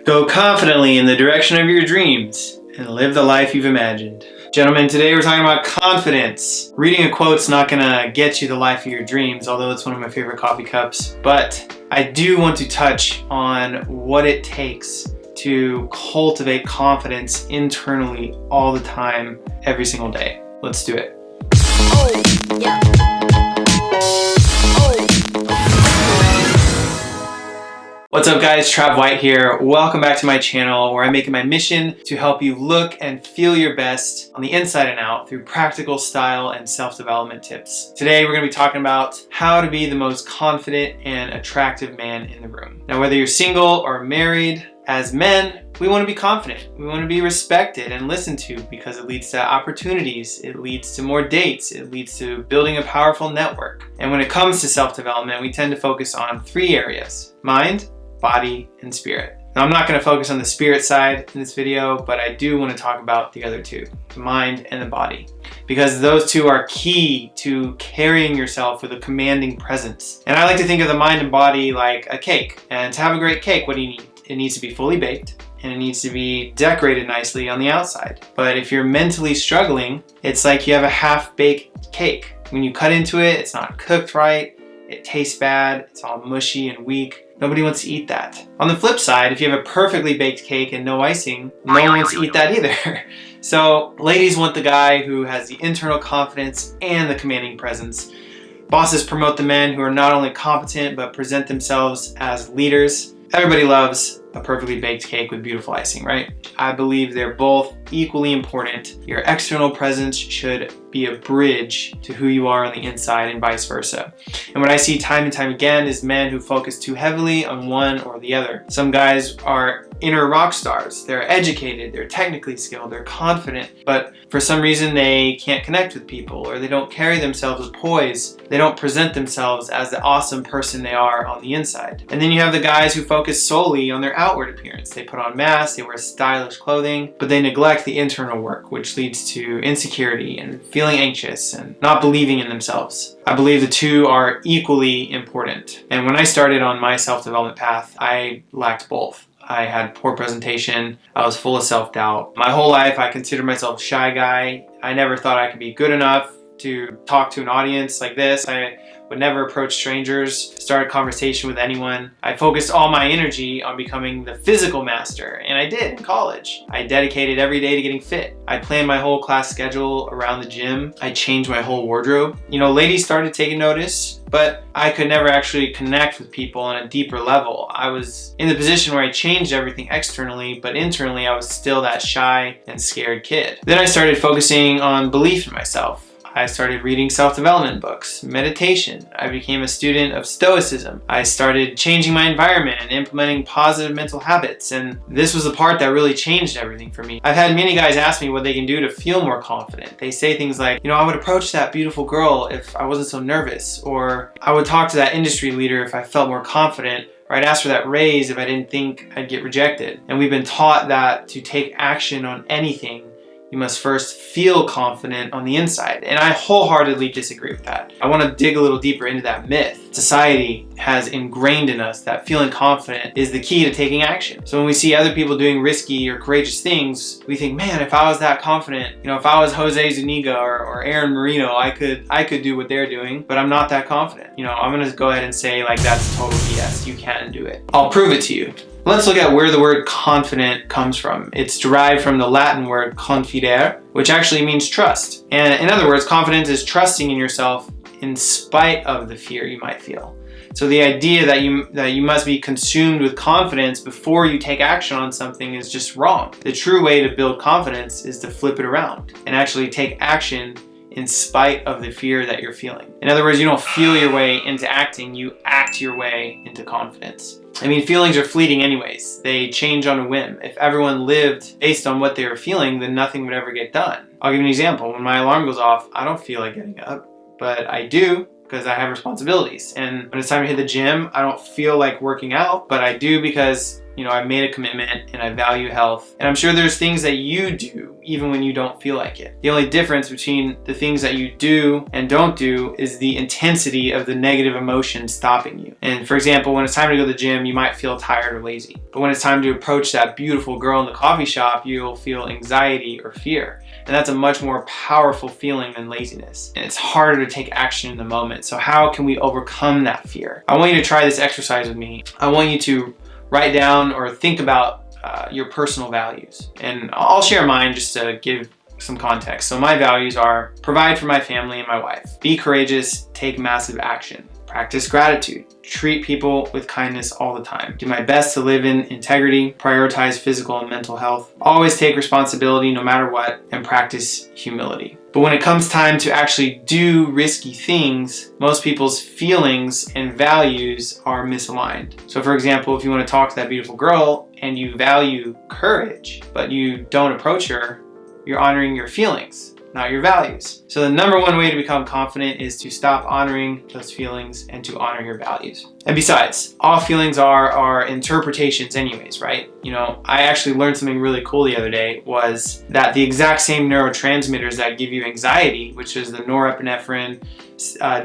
Go confidently in the direction of your dreams and live the life you've imagined. Gentlemen, today we're talking about confidence. Reading a quote's not gonna get you the life of your dreams, although it's one of my favorite coffee cups, but I do want to touch on what it takes to cultivate confidence internally all the time, every single day. Let's do it. Oh, yeah. What's up guys, Trav White here. Welcome back to my channel where I make it my mission to help you look and feel your best on the inside and out through practical style and self-development tips. Today we're going to be talking about how to be the most confident and attractive man in the room. Now whether you're single or married, as men, we want to be confident. We want to be respected and listened to because it leads to opportunities, it leads to more dates, it leads to building a powerful network. And when it comes to self-development, we tend to focus on three areas: mind, body, and spirit. Now, I'm not going to focus on the spirit side in this video, but I do want to talk about the other two, the mind and the body, because those two are key to carrying yourself with a commanding presence. And I like to think of the mind and body like a cake. And to have a great cake, what do you need? It needs to be fully baked and it needs to be decorated nicely on the outside. But if you're mentally struggling, it's like you have a half-baked cake. When you cut into it, it's not cooked right, it tastes bad, it's all mushy and weak. Nobody wants to eat that. On the flip side, if you have a perfectly baked cake and no icing, no one wants to eat that either. So ladies want the guy who has the internal confidence and the commanding presence. Bosses promote the men who are not only competent, but present themselves as leaders. Everybody loves a perfectly baked cake with beautiful icing, right? I believe they're both equally important. Your external presence should be a bridge to who you are on the inside and vice versa. And what I see time and time again is men who focus too heavily on one or the other. Some guys are inner rock stars. They're educated, they're technically skilled, they're confident, but for some reason they can't connect with people, or they don't carry themselves with poise. They don't present themselves as the awesome person they are on the inside. And then you have the guys who focus solely on their outward appearance. They put on masks, they wear stylish clothing, but they neglect the internal work, which leads to insecurity and feeling anxious and not believing in themselves. I believe the two are equally important. And when I started on my self-development path, I lacked both. I had poor presentation. I was full of self-doubt. My whole life, I considered myself a shy guy. I never thought I could be good enough to talk to an audience like this. I would never approach strangers, start a conversation with anyone. I focused all my energy on becoming the physical master, and I did in college. I dedicated every day to getting fit. I planned my whole class schedule around the gym. I changed my whole wardrobe. You know, ladies started taking notice, but I could never actually connect with people on a deeper level. I was in the position where I changed everything externally, but internally I was still that shy and scared kid. Then I started focusing on belief in myself. I started reading self-development books, meditation. I became a student of Stoicism. I started changing my environment and implementing positive mental habits, and this was the part that really changed everything for me. I've had many guys ask me what they can do to feel more confident. They say things like, you know, I would approach that beautiful girl if I wasn't so nervous, or I would talk to that industry leader if I felt more confident, or I'd ask for that raise if I didn't think I'd get rejected. And we've been taught that to take action on anything, you must first feel confident on the inside. And I wholeheartedly disagree with that. I want to dig a little deeper into that myth. Society has ingrained in us that feeling confident is the key to taking action. So when we see other people doing risky or courageous things, we think, man, if I was that confident, you know, if I was Jose Zuniga or Aaron Marino, I could do what they're doing, but I'm not that confident. You know, I'm gonna go ahead and say like, that's total BS. You can't do it. I'll prove it to you. Let's look at where the word confident comes from. It's derived from the Latin word confidere, which actually means trust. And in other words, confidence is trusting in yourself in spite of the fear you might feel. So the idea that you must be consumed with confidence before you take action on something is just wrong. The true way to build confidence is to flip it around and actually take action in spite of the fear that you're feeling. In other words, you don't feel your way into acting, you act your way into confidence. I mean, feelings are fleeting anyways. They change on a whim. If everyone lived based on what they were feeling, then nothing would ever get done. I'll give you an example. When my alarm goes off, I don't feel like getting up, but I do because I have responsibilities. And when it's time to hit the gym, I don't feel like working out, but I do because You know, I've made a commitment and I value health. And I'm sure there's things that you do even when you don't feel like it. The only difference between the things that you do and don't do is the intensity of the negative emotion stopping you. And for example, when it's time to go to the gym, you might feel tired or lazy. But when it's time to approach that beautiful girl in the coffee shop, you'll feel anxiety or fear. And that's a much more powerful feeling than laziness. And it's harder to take action in the moment. So how can we overcome that fear? I want you to try this exercise with me. I want you to write down or think about your personal values. And I'll share mine just to give some context. So my values are: provide for my family and my wife, be courageous, take massive action, practice gratitude, treat people with kindness all the time, do my best to live in integrity, prioritize physical and mental health, always take responsibility no matter what, and practice humility. But when it comes time to actually do risky things, most people's feelings and values are misaligned. So for example, if you want to talk to that beautiful girl and you value courage, but you don't approach her, you're honoring your feelings, not your values. So the number one way to become confident is to stop honoring those feelings and to honor your values. And besides, all feelings are interpretations anyways, right? You know, I actually learned something really cool the other day, was that the exact same neurotransmitters that give you anxiety, which is the norepinephrine,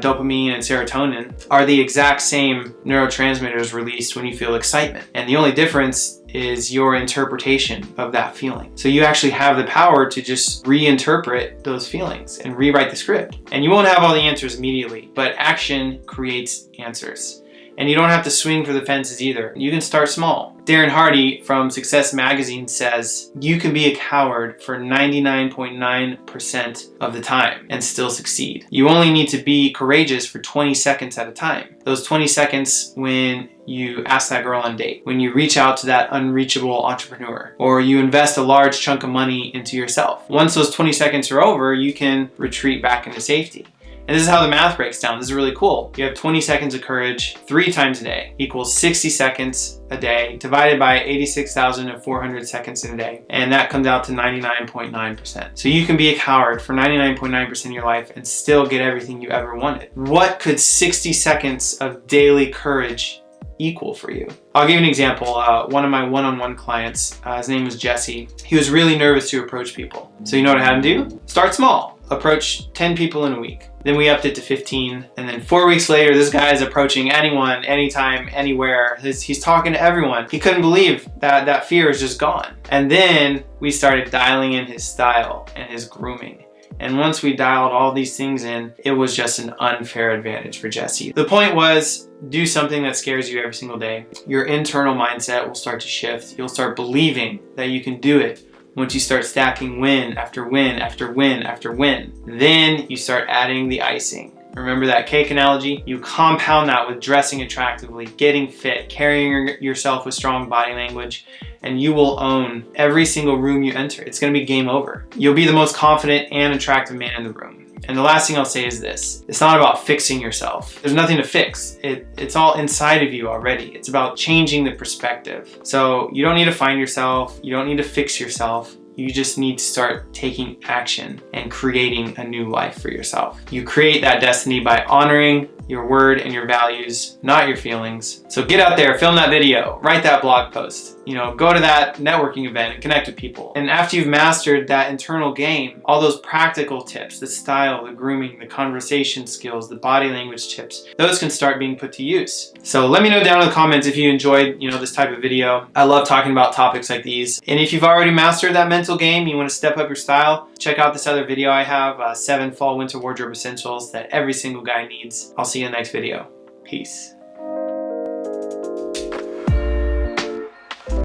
dopamine, and serotonin, are the exact same neurotransmitters released when you feel excitement. And the only difference is your interpretation of that feeling. So you actually have the power to just reinterpret those feelings and rewrite the script. And you won't have all the answers immediately, but action creates answers. And you don't have to swing for the fences either. You can start small. Darren Hardy from Success Magazine says, you can be a coward for 99.9% of the time and still succeed. You only need to be courageous for 20 seconds at a time. Those 20 seconds when you ask that girl on a date, when you reach out to that unreachable entrepreneur, or you invest a large chunk of money into yourself. Once those 20 seconds are over, you can retreat back into safety. And this is how the math breaks down. This is really cool. You have 20 seconds of courage 3 times a day equals 60 seconds a day divided by 86,400 seconds in a day. And that comes out to 99.9%. So you can be a coward for 99.9% of your life and still get everything you ever wanted. What could 60 seconds of daily courage equal for you? I'll give you an example. One of my one-on-one clients, his name was Jesse. He was really nervous to approach people. So you know what I had him do? Start small. Approach 10 people in a week. Then we upped it to 15. And then 4 weeks later, this guy is approaching anyone, anytime, anywhere. He's talking to everyone. He couldn't believe that fear is just gone. And then we started dialing in his style and his grooming. And once we dialed all these things in, it was just an unfair advantage for Jesse. The point was, do something that scares you every single day. Your internal mindset will start to shift. You'll start believing that you can do it. Once you start stacking win after win after win after win, then you start adding the icing. Remember that cake analogy? You compound that with dressing attractively, getting fit, carrying yourself with strong body language, and you will own every single room you enter. It's gonna be game over. You'll be the most confident and attractive man in the room. And the last thing I'll say is this: it's not about fixing yourself. There's nothing to fix. It's all inside of you already. It's about changing the perspective. So you don't need to find yourself. You don't need to fix yourself. You just need to start taking action and creating a new life for yourself. You create that destiny by honoring your word and your values, not your feelings. So get out there, film that video, write that blog post, go to that networking event and connect with people. And after you've mastered that internal game, all those practical tips, the style, the grooming, the conversation skills, the body language tips, those can start being put to use. So let me know down in the comments if you enjoyed, this type of video. I love talking about topics like these. And if you've already mastered that mental game, you want to step up your style, check out this other video I have, 7 fall winter wardrobe essentials that every single guy needs. I'll see you in the next video. Peace.